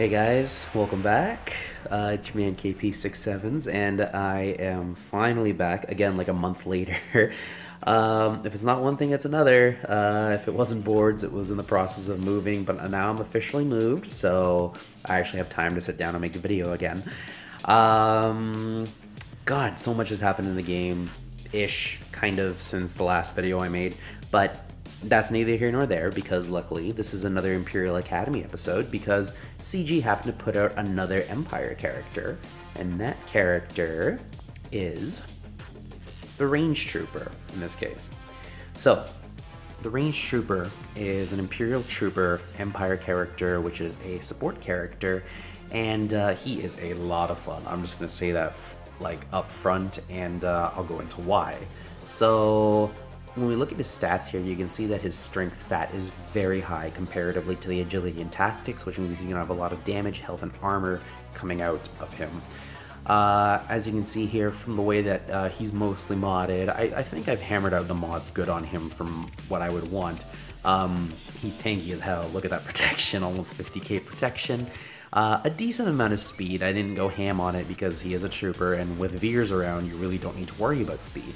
Hey guys, welcome back. It's your man KP67s, and I am finally back again, like a month later. If it's not one thing, it's another. If it wasn't boards, it was in the process of moving, but now I'm officially moved, so I actually have time to sit down and make a video again. God, so much has happened in the game-ish, kind of, since the last video I made, but that's neither here nor there, because luckily this is another Imperial Academy episode, because CG happened to put out another Empire character, and that character is the Range Trooper in this case. So the Range Trooper is an Imperial Trooper Empire character, which is a support character, and he is a lot of fun. I'm just gonna say that like up front, and I'll go into why. So when we look at his stats here, you can see that his strength stat is very high comparatively to the agility and tactics, which means he's going to have a lot of damage, health, and armor coming out of him. As you can see here from the way that he's mostly modded, I think I've hammered out the mods good on him from what I would want. He's tanky as hell. Look at that protection, almost 50k protection. A decent amount of speed. I didn't go ham on it because he is a trooper, and with Veers around, you really don't need to worry about speed.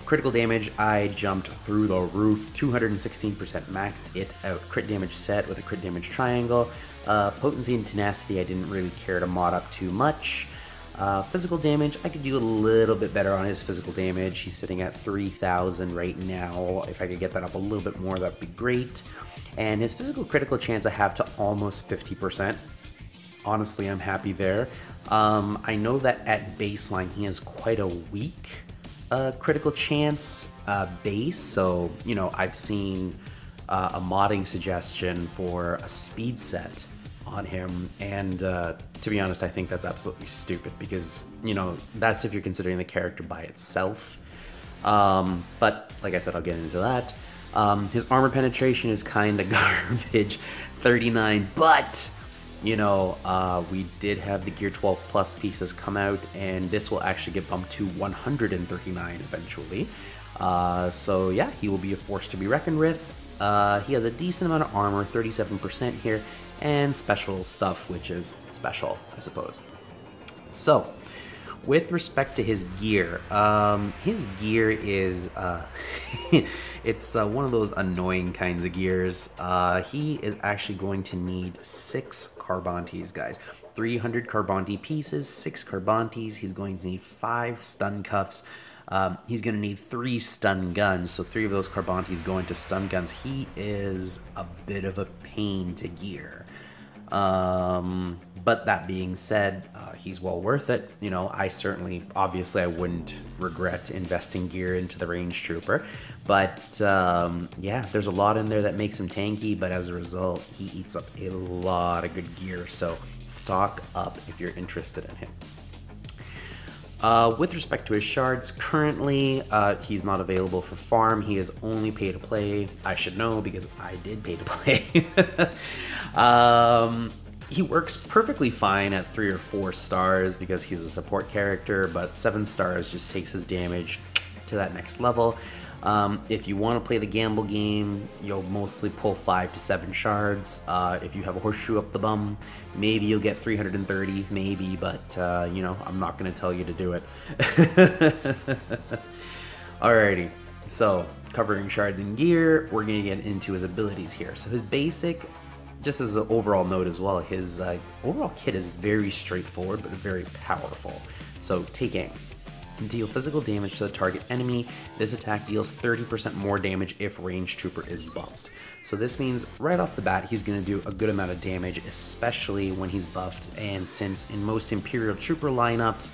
Critical damage, I jumped through the roof, 216% maxed it out. Crit damage set with a crit damage triangle. Potency and tenacity, I didn't really care to mod up too much. Physical damage, I could do a little bit better on his physical damage. He's sitting at 3,000 right now. If I could get that up a little bit more, that'd be great. And his physical critical chance I have to almost 50%. Honestly, I'm happy there. I know that at baseline, he has quite a weak critical chance base, so you know, I've seen a modding suggestion for a speed set on him, and to be honest, I think that's absolutely stupid, because you know, that's if you're considering the character by itself. But like I said, I'll get into that. His armor penetration is kind of garbage, 39, but you know, we did have the Gear 12 Plus pieces come out, and this will actually get bumped to 139 eventually. So yeah, he will be a force to be reckoned with. He has a decent amount of armor, 37% here, and special stuff, which is special, I suppose. So, with respect to his gear is, it's one of those annoying kinds of gears. He is actually going to need 6 Carbantes, guys. 300 Carbante pieces, 6 Carbantes. He's going to need 5 stun cuffs. He's going to need 3 stun guns, so 3 of those Carbantes go into stun guns. He is a bit of a pain to gear. But that being said, he's well worth it. You know, obviously I wouldn't regret investing gear into the Range Trooper, but yeah, there's a lot in there that makes him tanky, but as a result, he eats up a lot of good gear, so stock up if you're interested in him. With respect to his shards, currently he's not available for farm. He is only pay to play. I should know because I did pay to play. He works perfectly fine at 3 or 4 stars because he's a support character, but 7 stars just takes his damage to that next level. If you want to play the gamble game, you'll mostly pull 5 to 7 shards. If you have a horseshoe up the bum, maybe you'll get 330, maybe, but you know, I'm not going to tell you to do it. Alrighty, so covering shards and gear, we're going to get into his abilities here. So his basic, just as an overall note as well, his overall kit is very straightforward but very powerful. So take aim. Deal physical damage to the target enemy. This attack deals 30% more damage if Range Trooper is buffed. So this means right off the bat he's going to do a good amount of damage, especially when he's buffed, and since in most Imperial Trooper lineups,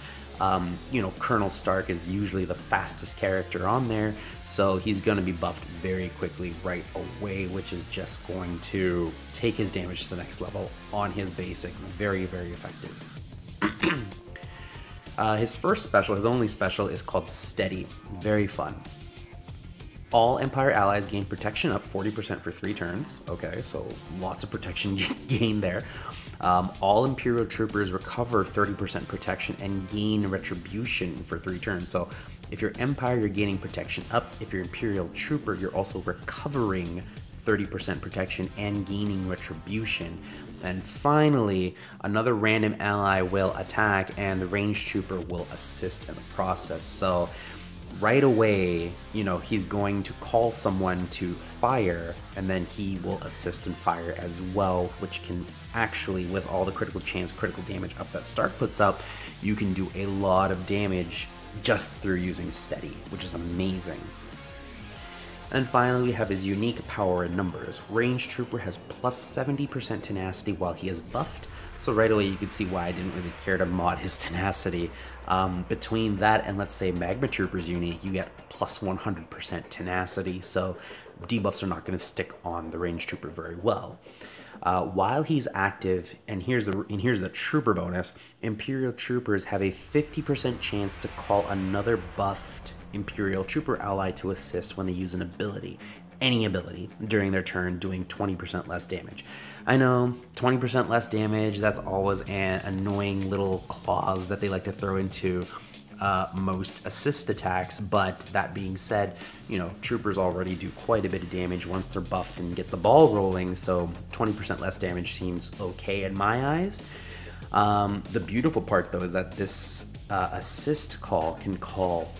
you know, Colonel Stark is usually the fastest character on there, so he's going to be buffed very quickly right away, which is just going to take his damage to the next level on his basic. Very, very effective. His first special, his only special, is called Steady. Very fun. All Empire allies gain protection up 40% for 3 turns. Okay, so lots of protection gained there. All Imperial Troopers recover 30% protection and gain retribution for 3 turns. So if you're Empire, you're gaining protection up. If you're Imperial Trooper, you're also recovering 30% protection and gaining retribution. And finally, another random ally will attack and the ranged trooper will assist in the process. So right away, you know, he's going to call someone to fire and then he will assist and fire as well, which can actually, with all the critical chance, critical damage up that Stark puts up, you can do a lot of damage just through using steady, which is amazing. And finally, we have his unique power in numbers. Ranged Trooper has plus 70% tenacity while he is buffed. So right away, you can see why I didn't really care to mod his tenacity. Between that and let's say Magma Trooper's unique, you get plus 100% tenacity. So debuffs are not going to stick on the Ranged Trooper very well. While he's active, and here's the Trooper bonus, Imperial Troopers have a 50% chance to call another buffed Imperial Trooper ally to assist when they use an ability, any ability, during their turn, doing 20% less damage. I know, 20% less damage, that's always an annoying little clause that they like to throw into most assist attacks, but that being said, you know, troopers already do quite a bit of damage once they're buffed and get the ball rolling, so 20% less damage seems okay in my eyes. The beautiful part though is that this assist call can call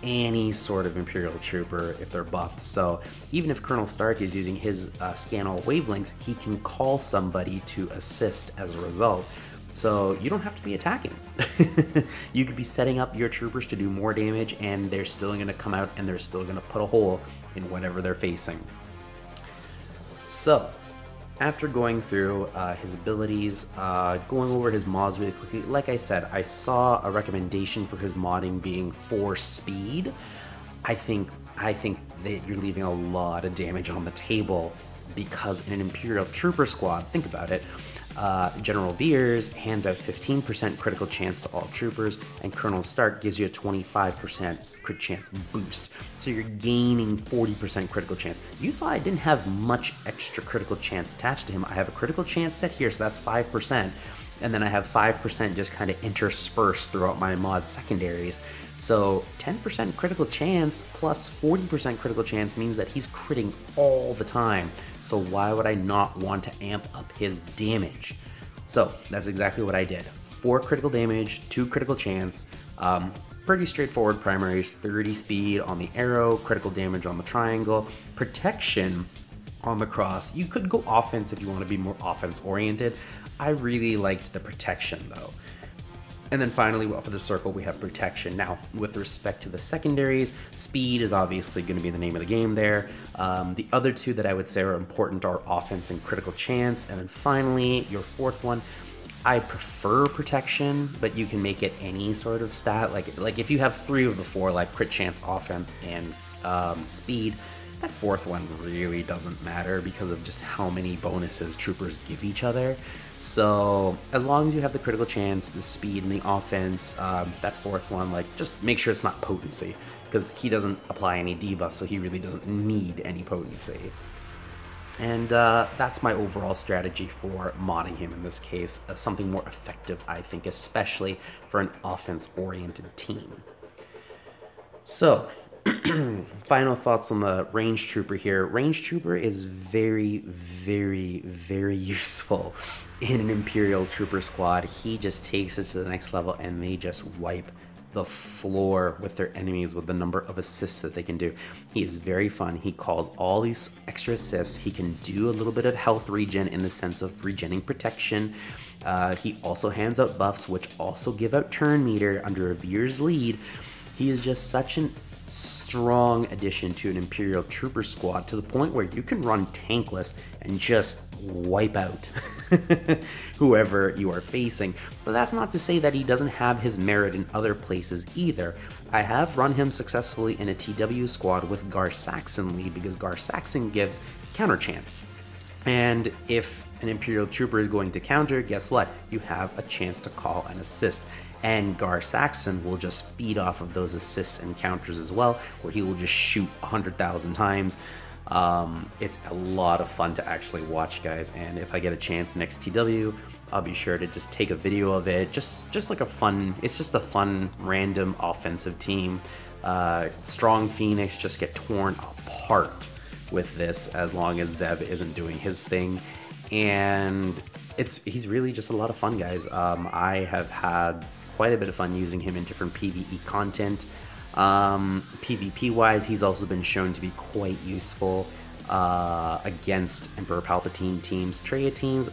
any sort of Imperial Trooper if they're buffed. So even if Colonel Stark is using his scan all wavelengths, he can call somebody to assist as a result. So you don't have to be attacking. You could be setting up your troopers to do more damage and they're still going to come out and they're still going to put a hole in whatever they're facing. So after going through his abilities, going over his mods really quickly, like I said, I saw a recommendation for his modding being 4 speed. I think that you're leaving a lot of damage on the table because in an Imperial Trooper squad, think about it, General Veers hands out 15% critical chance to all troopers, and Colonel Stark gives you a 25% crit chance boost. So you're gaining 40% critical chance. You saw I didn't have much extra critical chance attached to him. I have a critical chance set here, so that's 5%. And then I have 5% just kind of interspersed throughout my mod secondaries. So 10% critical chance plus 40% critical chance means that he's critting all the time. So why would I not want to amp up his damage? So that's exactly what I did. 4 critical damage, 2 critical chance, pretty straightforward primaries, 30 speed on the arrow, critical damage on the triangle, protection on the cross. You could go offense if you want to be more offense oriented. I really liked the protection though. And then finally, for the circle, we have protection. Now, with respect to the secondaries, speed is obviously going to be the name of the game there. The other two that I would say are important are offense and critical chance. And then finally, your fourth one, I prefer protection, but you can make it any sort of stat. Like if you have 3 of the 4, like crit chance, offense, and speed, that fourth one really doesn't matter because of just how many bonuses troopers give each other. So as long as you have the critical chance, the speed, and the offense, that fourth one, like just make sure it's not potency, because he doesn't apply any debuffs, so he really doesn't need any potency. And that's my overall strategy for modding him in this case, something more effective, I think, especially for an offense-oriented team. So, final thoughts on the Ranged Trooper here. Ranged Trooper is very, very, very useful in an Imperial Trooper squad. He just takes it to the next level and they just wipe the floor with their enemies with the number of assists that they can do. He is very fun. He calls all these extra assists. He can do a little bit of health regen in the sense of regenning protection. He also hands out buffs, which also give out turn meter under a Veer's lead. He is just such an strong addition to an Imperial Trooper squad to the point where you can run tankless and just wipe out whoever you are facing. But that's not to say that he doesn't have his merit in other places either. I have run him successfully in a TW squad with Gar Saxon lead because Gar Saxon gives counter chance. And if an Imperial Trooper is going to counter, guess what? You have a chance to call an assist. And Gar Saxon will just feed off of those assists and counters as well, where he will just shoot 100,000 times. It's a lot of fun to actually watch, guys, and if I get a chance next TW, I'll be sure to just take a video of it, just like a fun, it's just a fun random offensive team. Strong Phoenix just get torn apart with this as long as Zeb isn't doing his thing. And he's really just a lot of fun, guys. I have had quite a bit of fun using him in different PvE content. PvP wise, he's also been shown to be quite useful against Emperor Palpatine teams. Traya teams,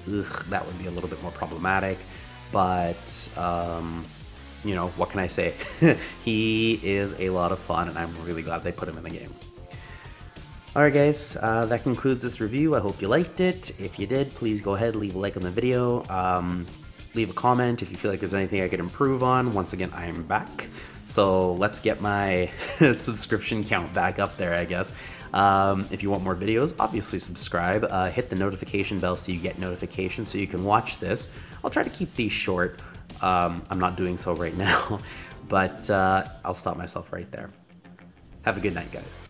that would be a little bit more problematic, but you know, what can I say? He is a lot of fun, and I'm really glad they put him in the game. Alright guys, that concludes this review. I hope you liked it. If you did, please go ahead, leave a like on the video. Leave a comment if you feel like there's anything I could improve on. Once again, I am back. So let's get my subscription count back up there, I guess. If you want more videos, obviously subscribe. Hit the notification bell so you get notifications so you can watch this. I'll try to keep these short. I'm not doing so right now, but I'll stop myself right there. Have a good night, guys.